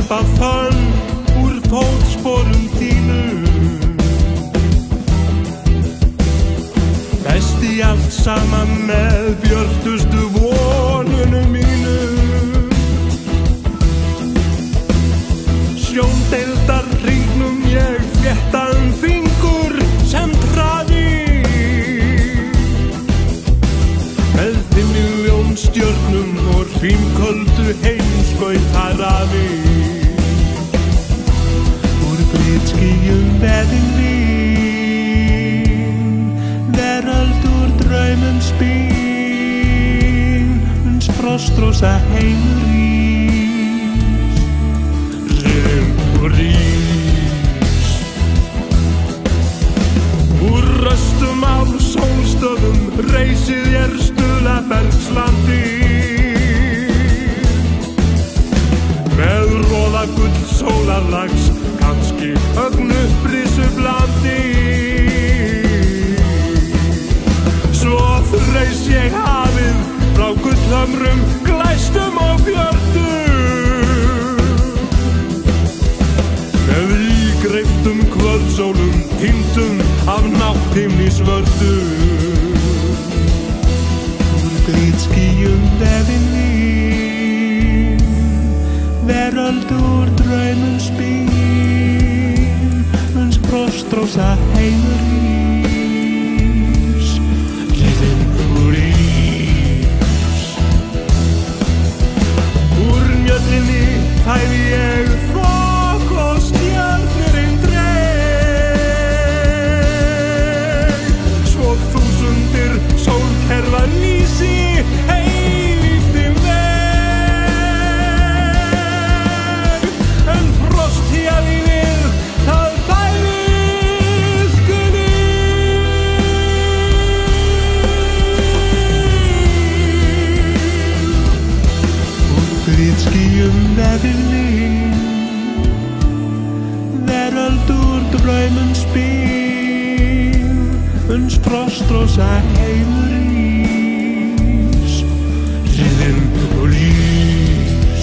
sleppa fönn úr fótsporum þínum. Besti allt saman með björtustu vonunum mínum. Sjóndeildar hringnum ég fléttan fingur sem traði. Með 5 milljón stjörnum og hrímköldu heimskautarafi. Úr glitskýjum veðin vín, veröld úr draumum spín, uns frostrósa heimur rís, riðum og rís. Úr röstum á sólstöðum reisið ég Stuðlabergslandi. Með roða gull sólarlags, kannski ögnubrisu blandi. Svo reis ég hafið frá gullhömrum, glæstum og björtum. Með ígreiftum kvöldsólum, týndum af nátthimni svörtum. Úr glitskýjum veðin vín, veröld úr draumum spín, uns frostrósa heimur rís, riðin og rís. Úr mjöllinni fæði ég þok og stjörnurinn dreg, svo þúsundir sólkerfa lýsi eilífum veg. En frosthjalífið, það færist til líf. Úr glitskýjum veðin vín, veröld úr draumum spín, uns frostrósa heimur rís, riðin og rís.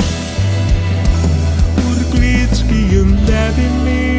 Úr glitskýjum veðin vín,